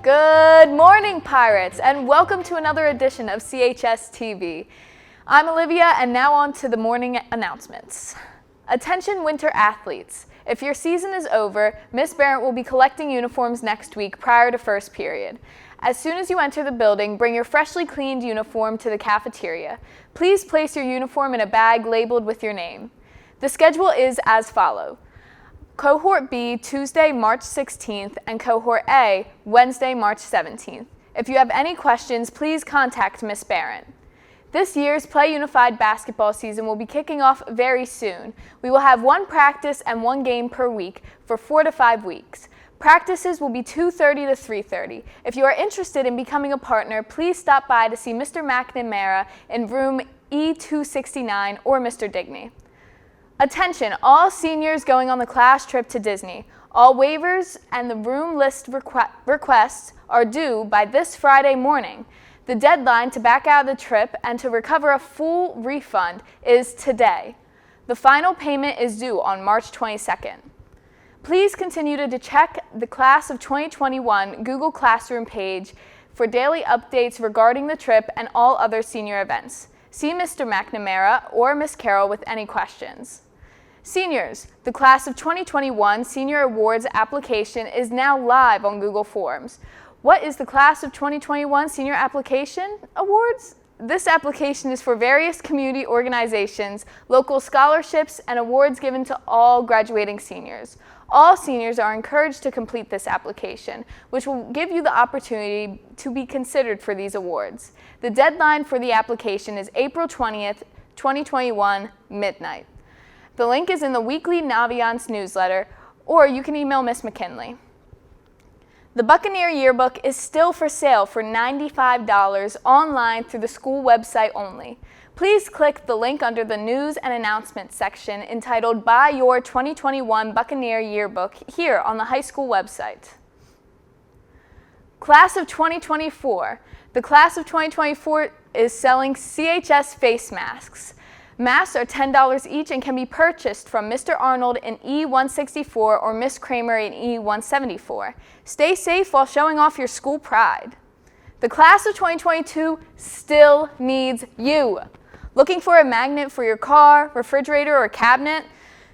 Good morning, Pirates, and welcome to another edition of CHS TV. I'm Olivia, and now on to the morning announcements. Attention winter athletes. If your season is over, Miss Barrett will be collecting uniforms next week prior to first period. As soon as you enter the building, bring your freshly cleaned uniform to the cafeteria. Please place your uniform in a bag labeled with your name. The schedule is as follows. Cohort B, Tuesday, March 16th, and Cohort A, Wednesday, March 17th. If you have any questions, please contact Miss Barrett. This year's Play Unified basketball season will be kicking off very soon. We will have one practice and one game per week for 4 to 5 weeks. Practices will be 2:30 to 3:30. If you are interested in becoming a partner, please stop by to see Mr. McNamara in room E269 or Mr. Digney. Attention, all seniors going on the class trip to Disney. All waivers and the room list requests are due by this Friday morning. The deadline to back out of the trip and to recover a full refund is today. The final payment is due on March 22nd. Please continue to check the Class of 2021 Google Classroom page for daily updates regarding the trip and all other senior events. See Mr. McNamara or Miss Carroll with any questions. Seniors, the Class of 2021 Senior Awards application is now live on Google Forms. What is the Class of 2021 Senior Application Awards? This application is for various community organizations, local scholarships, and awards given to all graduating seniors. All seniors are encouraged to complete this application, which will give you the opportunity to be considered for these awards. The deadline for the application is April 20th, 2021, midnight. The link is in the weekly Naviance newsletter, or you can email Miss McKinley. The Buccaneer Yearbook is still for sale for $95 online through the school website only. Please click the link under the News and Announcements section entitled Buy Your 2021 Buccaneer Yearbook here on the high school website. Class of 2024. The Class of 2024 is selling CHS face masks. Masks are $10 each and can be purchased from Mr. Arnold in E164 or Miss Kramer in E174. Stay safe while showing off your school pride. The Class of 2022 still needs you. Looking for a magnet for your car, refrigerator, or cabinet?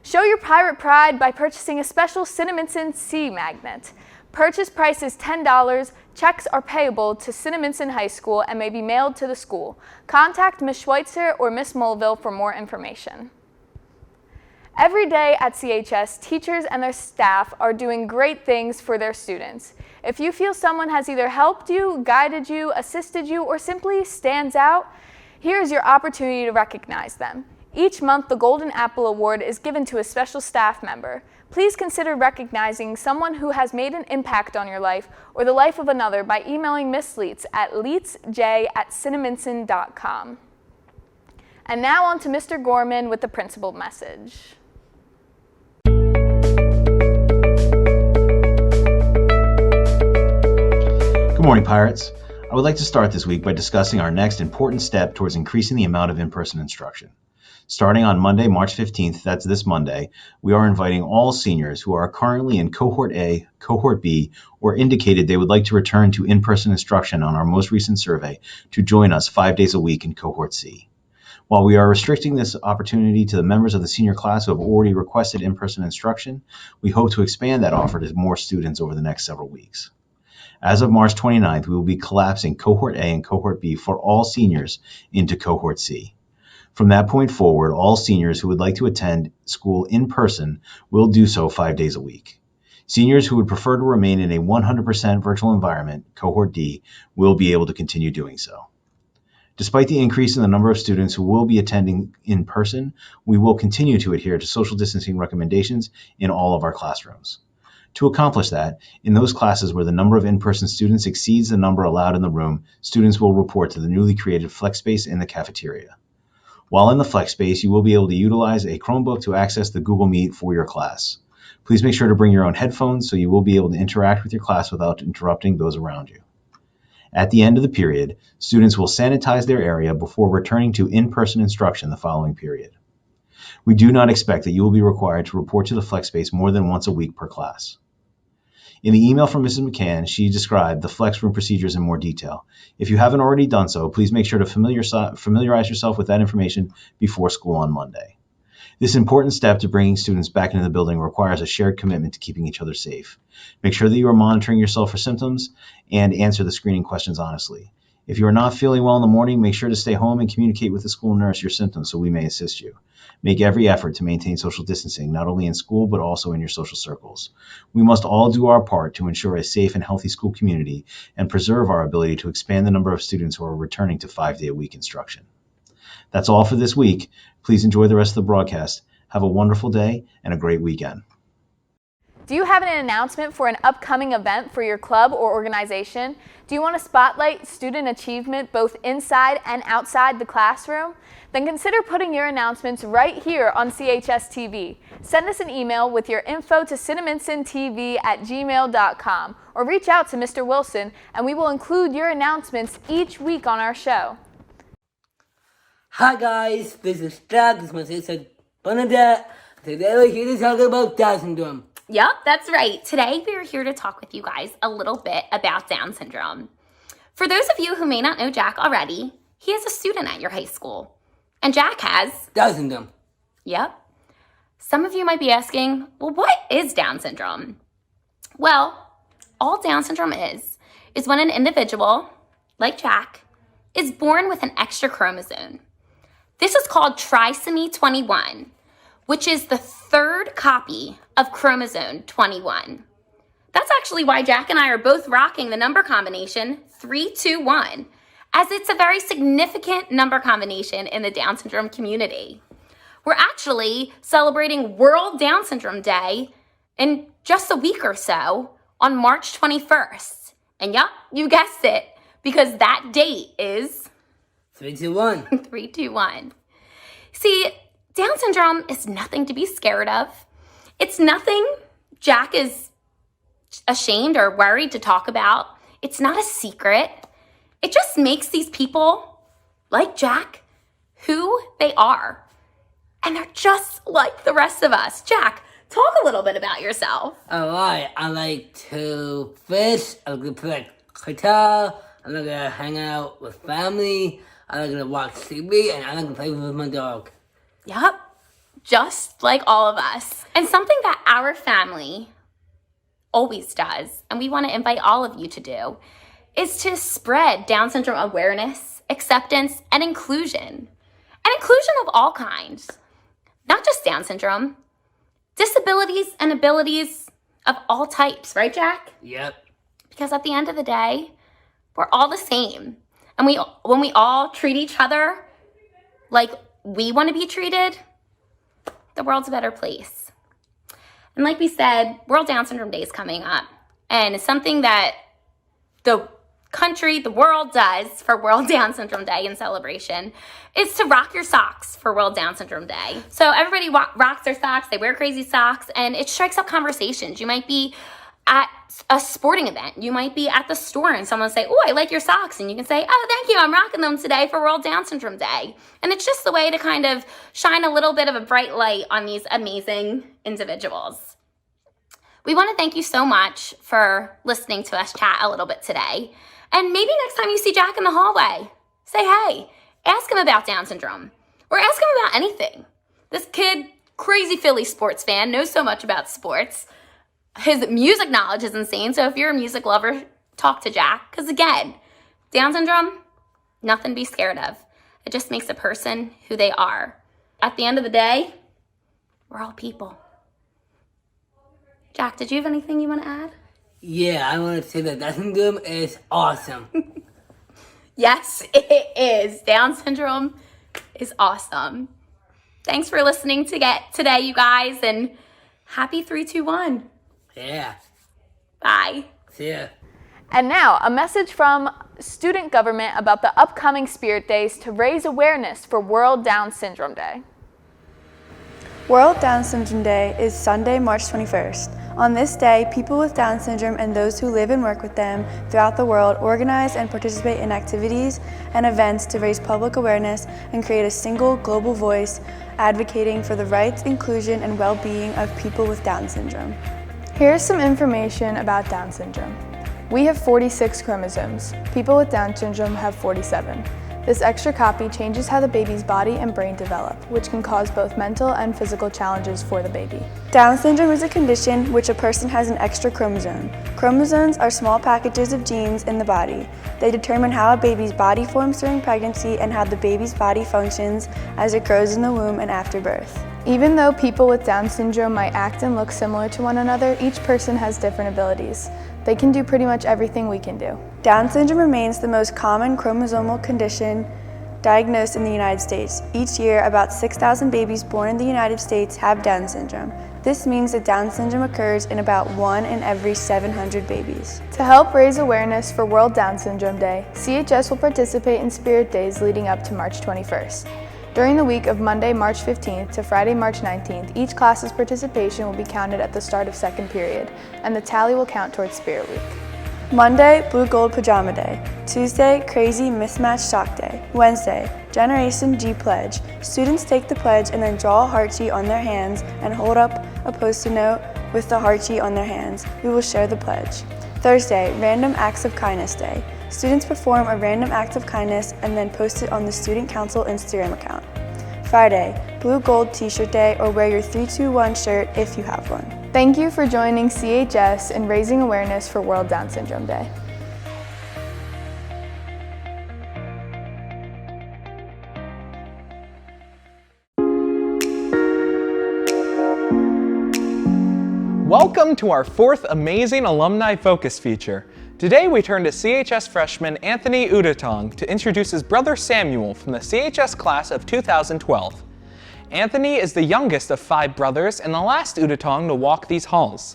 Show your pirate pride by purchasing a special Cinnaminson C magnet. Purchase price is $10. Checks are payable to Cinnaminson High School and may be mailed to the school. Contact Ms. Schweitzer or Ms. Mulville for more information. Every day at CHS, teachers and their staff are doing great things for their students. If you feel someone has either helped you, guided you, assisted you, or simply stands out, here's your opportunity to recognize them. Each month, the Golden Apple Award is given to a special staff member. Please consider recognizing someone who has made an impact on your life or the life of another by emailing Miss Leets at leetsj@cinnaminson.com. And now on to Mr. Gorman with the principal message. Good morning, Pirates. I would like to start this week by discussing our next important step towards increasing the amount of in-person instruction. Starting on Monday, March 15th, that's this Monday, we are inviting all seniors who are currently in Cohort A, Cohort B, or indicated they would like to return to in-person instruction on our most recent survey to join us 5 days a week in Cohort C. While we are restricting this opportunity to the members of the senior class who have already requested in-person instruction, we hope to expand that offer to more students over the next several weeks. As of March 29th, we will be collapsing Cohort A and Cohort B for all seniors into Cohort C. From that point forward, all seniors who would like to attend school in person will do so 5 days a week. Seniors who would prefer to remain in a 100% virtual environment, Cohort D, will be able to continue doing so. Despite the increase in the number of students who will be attending in person, we will continue to adhere to social distancing recommendations in all of our classrooms. To accomplish that, in those classes where the number of in-person students exceeds the number allowed in the room, students will report to the newly created flex space in the cafeteria. While in the flex space, you will be able to utilize a Chromebook to access the Google Meet for your class. Please make sure to bring your own headphones so you will be able to interact with your class without interrupting those around you. At the end of the period, students will sanitize their area before returning to in-person instruction the following period. We do not expect that you will be required to report to the flex space more than once a week per class. In the email from Mrs. McCann, she described the flex room procedures in more detail. If you haven't already done so, please make sure to familiarize yourself with that information before school on Monday. This important step to bringing students back into the building requires a shared commitment to keeping each other safe. Make sure that you are monitoring yourself for symptoms and answer the screening questions honestly. If you are not feeling well in the morning, make sure to stay home and communicate with the school nurse your symptoms so we may assist you. Make every effort to maintain social distancing, not only in school, but also in your social circles. We must all do our part to ensure a safe and healthy school community and preserve our ability to expand the number of students who are returning to 5-day-a-week instruction. That's all for this week. Please enjoy the rest of the broadcast. Have a wonderful day and a great weekend. Do you have an announcement for an upcoming event for your club or organization? Do you want to spotlight student achievement both inside and outside the classroom? Then consider putting your announcements right here on CHS TV. Send us an email with your info to cinnamonsontv@gmail.com or reach out to Mr. Wilson and we will include your announcements each week on our show. Hi guys, this is Jack, this is my sister Bernadette. Today we're here to talk about Down syndrome. Yep, that's right. Today we are here to talk with you guys a little bit about Down syndrome. For those of you who may not know Jack already, he is a student at your high school. And Jack has Down syndrome. Yep. Some of you might be asking, well, what is Down syndrome? Well, all Down syndrome is when an individual, like Jack, is born with an extra chromosome. This is called trisomy 21, which is the third copy of chromosome 21. That's actually why Jack and I are both rocking the number combination 321, as it's a very significant number combination in the Down syndrome community. We're actually celebrating World Down Syndrome Day in just a week or so on March 21st. And yep, you guessed it, because that date is 321. 321. See, Down syndrome is nothing to be scared of. It's nothing Jack is ashamed or worried to talk about. It's not a secret. It just makes these people, like Jack, who they are. And they're just like the rest of us. Jack, talk a little bit about yourself. Alright, I like to fish, I like to play guitar, I like to hang out with family, I like to watch TV, and I like to play with my dog. Yep, just like all of us. And something that our family always does, and we want to invite all of you to do, is to spread Down syndrome awareness, acceptance, and inclusion. And inclusion of all kinds. Not just Down syndrome. Disabilities and abilities of all types, right, Jack? Yep. Because at the end of the day, we're all the same. And when we all treat each other like we want to be treated, the world's a better place. And like we said, World Down Syndrome Day is coming up. And it's something that the country, the world does for World Down Syndrome Day in celebration is to rock your socks for World Down Syndrome Day. So everybody rocks their socks, they wear crazy socks, and it strikes up conversations. You might be at a sporting event. You might be at the store and someone say, oh, I like your socks. And you can say, oh, thank you, I'm rocking them today for World Down Syndrome Day. And it's just the way to kind of shine a little bit of a bright light on these amazing individuals. We want to thank you so much for listening to us chat a little bit today. And maybe next time you see Jack in the hallway, say, hey, ask him about Down syndrome or ask him about anything. This kid, crazy Philly sports fan, knows so much about sports. His music knowledge is insane. So if you're a music lover, talk to Jack. Because again, Down syndrome, nothing to be scared of. It just makes a person who they are. At the end of the day, we're all people. Jack, did you have anything you want to add? Yeah, I want to say that Down syndrome is awesome. Yes, it is. Down syndrome is awesome. Thanks for listening today, you guys, and happy 321. Yeah. Bye. See ya. And now, a message from student government about the upcoming Spirit Days to raise awareness for World Down Syndrome Day. World Down Syndrome Day is Sunday, March 21st. On this day, people with Down syndrome and those who live and work with them throughout the world organize and participate in activities and events to raise public awareness and create a single global voice advocating for the rights, inclusion, and well-being of people with Down syndrome. Here's some information about Down syndrome. We have 46 chromosomes. People with Down syndrome have 47. This extra copy changes how the baby's body and brain develop, which can cause both mental and physical challenges for the baby. Down syndrome is a condition which a person has an extra chromosome. Chromosomes are small packages of genes in the body. They determine how a baby's body forms during pregnancy and how the baby's body functions as it grows in the womb and after birth. Even though people with Down syndrome might act and look similar to one another, each person has different abilities. They can do pretty much everything we can do. Down syndrome remains the most common chromosomal condition diagnosed in the United States. Each year, about 6,000 babies born in the United States have Down syndrome. This means that Down syndrome occurs in about 1 in every 700 babies. To help raise awareness for World Down Syndrome Day, CHS will participate in Spirit Days leading up to March 21st. During the week of Monday, March 15th to Friday, March 19th, each class's participation will be counted at the start of second period, and the tally will count towards Spirit Week. Monday, Blue Gold Pajama Day. Tuesday, Crazy Mismatched Sock Day. Wednesday, Generation G Pledge. Students take the pledge and then draw a heart-G on their hands and hold up a Post-it note with the heart-G on their hands. We will share the pledge. Thursday, Random Acts of Kindness Day. Students perform a random act of kindness and then post it on the Student Council Instagram account. Friday, Blue Gold T-shirt Day, or wear your 321 shirt if you have one. Thank you for joining CHS in raising awareness for World Down Syndrome Day. Welcome to our fourth amazing Alumni Focus feature. Today we turn to CHS freshman Anthony Udetong to introduce his brother Samuel from the CHS class of 2012. Anthony is the youngest of 5 brothers and the last Udetong to walk these halls.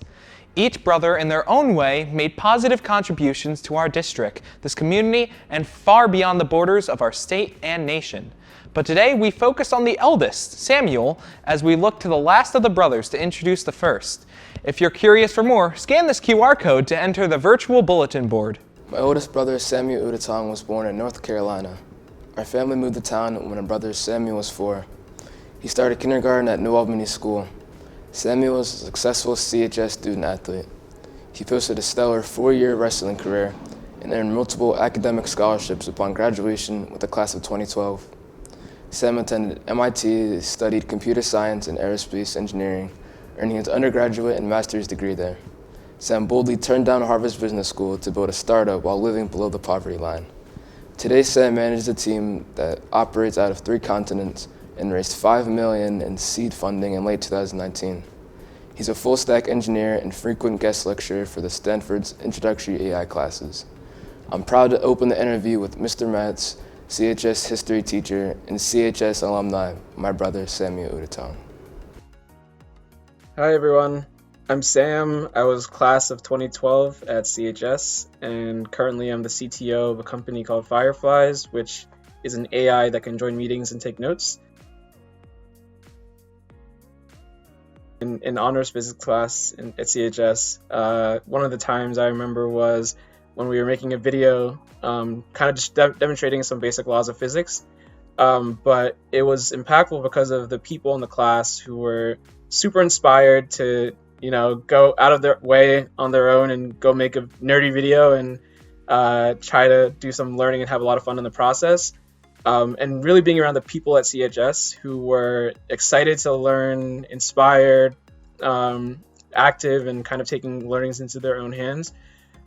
Each brother in their own way made positive contributions to our district, this community, and far beyond the borders of our state and nation. But today we focus on the eldest, Samuel, as we look to the last of the brothers to introduce the first. If you're curious for more, scan this QR code to enter the virtual bulletin board. My oldest brother, Samuel Udetong, was born in North Carolina. Our family moved to town when my brother Samuel was 4. He started kindergarten at New Albany School. Samuel was a successful CHS student athlete. He posted a stellar 4-year wrestling career and earned multiple academic scholarships upon graduation with the class of 2012. Sam attended MIT, studied computer science and aerospace engineering, earning his undergraduate and master's degree there. Sam boldly turned down Harvard Business School to build a startup while living below the poverty line. Today, Sam manages a team that operates out of 3 continents and raised $5 million in seed funding in late 2019. He's a full-stack engineer and frequent guest lecturer for the Stanford's introductory AI classes. I'm proud to open the interview with Mr. Matz, CHS history teacher and CHS alumni, my brother Samuel Udetong. Hi everyone, I'm Sam. I was class of 2012 at CHS, and currently I'm the CTO of a company called Fireflies, which is an AI that can join meetings and take notes. In honors physics class at CHS, one of the times I remember was when we were making a video kind of just demonstrating some basic laws of physics, but it was impactful because of the people in the class who were super inspired to, go out of their way on their own and go make a nerdy video and try to do some learning and have a lot of fun in the process. And really being around the people at CHS who were excited to learn, inspired, active, and kind of taking learnings into their own hands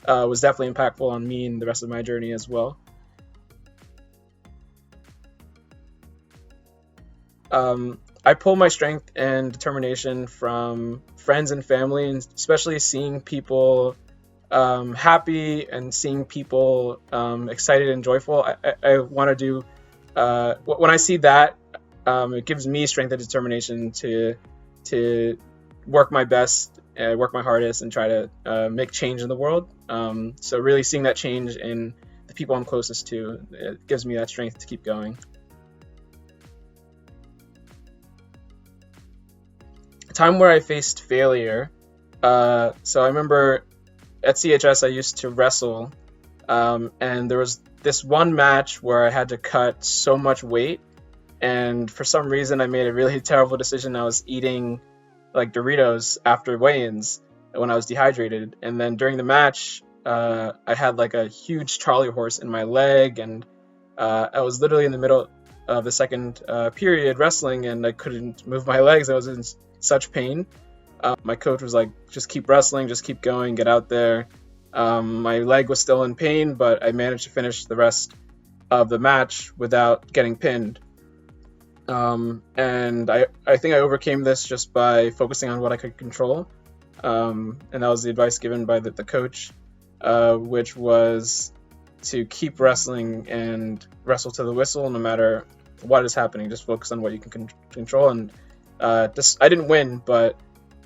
was definitely impactful on me and the rest of my journey as well. I pull my strength and determination from friends and family, and especially seeing people happy and seeing people excited and joyful. I want to do, when I see that, it gives me strength and determination to work my best, work my hardest, and try to make change in the world. So really seeing that change in the people I'm closest to, it gives me that strength to keep going. Time where I faced failure. So I remember at CHS I used to wrestle, and there was this one match where I had to cut so much weight, and for some reason I made a really terrible decision. I was eating like Doritos after weigh-ins, when I was dehydrated. And then during the match, I had like a huge Charlie horse in my leg, and I was literally in the middle of the second period wrestling, and I couldn't move my legs. I was in such pain. My coach was like, just keep wrestling, just keep going, get out there. My leg was still in pain, but I managed to finish the rest of the match without getting pinned. And I think I overcame this just by focusing on what I could control. And that was the advice given by the coach, which was to keep wrestling and wrestle to the whistle no matter what is happening. Just focus on what you can control. And I didn't win, but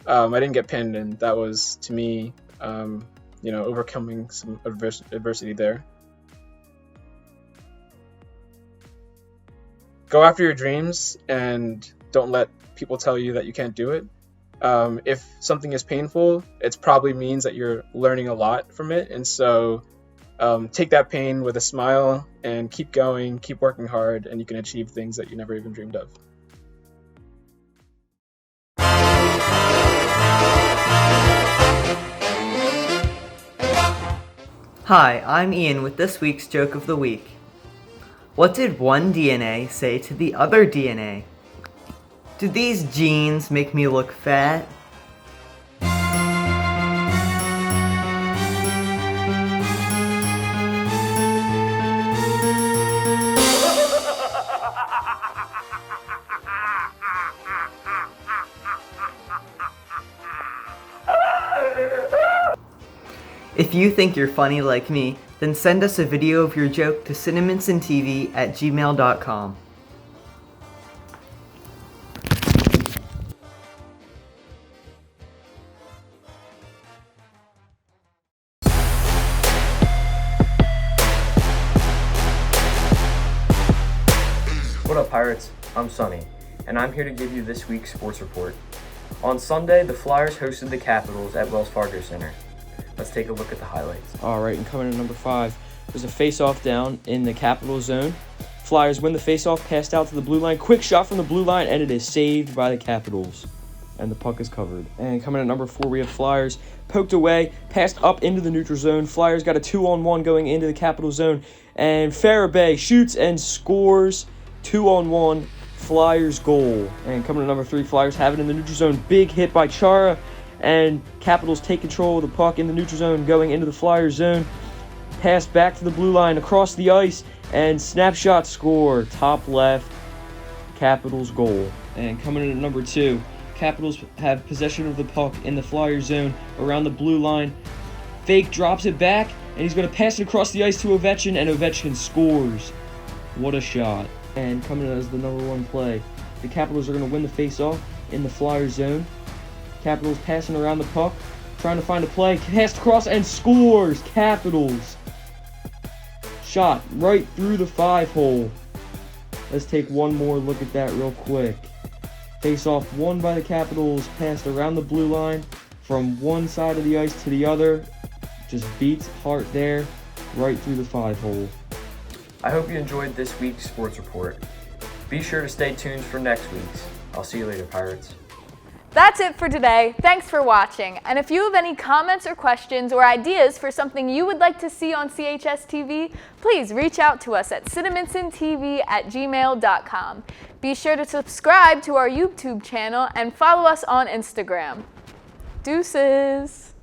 I didn't get pinned, and that was, to me, overcoming some adversity there. Go after your dreams and don't let people tell you that you can't do it. If something is painful, it probably means that you're learning a lot from it. And so take that pain with a smile and keep going, keep working hard, and you can achieve things that you never even dreamed of. Hi, I'm Ian with this week's Joke of the Week. What did one DNA say to the other DNA? Do these jeans make me look fat? If you think you're funny like me, then send us a video of your joke to cinnamonsontv@gmail.com. What up, Pirates? I'm Sonny, and I'm here to give you this week's sports report. On Sunday, the Flyers hosted the Capitals at Wells Fargo Center. Let's take a look at the highlights. All right, and coming in at number 5, there's a face-off down in the Capital zone. Flyers win the face-off, passed out to the blue line. Quick shot from the blue line, and it is saved by the Capitals. And the puck is covered. And coming in at number 4, we have Flyers poked away, passed up into the neutral zone. Flyers got a 2-on-1 going into the Capital zone. And Farabee shoots and scores 2-on-1. Flyers goal. And coming to number 3, Flyers have it in the neutral zone. Big hit by Chara. And Capitals take control of the puck in the neutral zone, going into the Flyers zone. Pass back to the blue line, across the ice, and snapshot score. Top left, Capitals goal. And coming in at number 2, Capitals have possession of the puck in the Flyers zone, around the blue line. Fake drops it back, and he's going to pass it across the ice to Ovechkin, and Ovechkin scores. What a shot. And coming in as the number 1 play, the Capitals are going to win the face-off in the Flyers zone. Capitals passing around the puck, trying to find a play, passed across and scores! Capitals! Shot right through the 5-hole. Let's take one more look at that real quick. Face off won by the Capitals, passed around the blue line, from one side of the ice to the other. Just beats Hart there, right through the 5-hole. I hope you enjoyed this week's sports report. Be sure to stay tuned for next week's. I'll see you later, Pirates. That's it for today. Thanks for watching. And if you have any comments or questions or ideas for something you would like to see on CHS TV, please reach out to us at cinnamonsontv@gmail.com. Be sure to subscribe to our YouTube channel and follow us on Instagram. Deuces.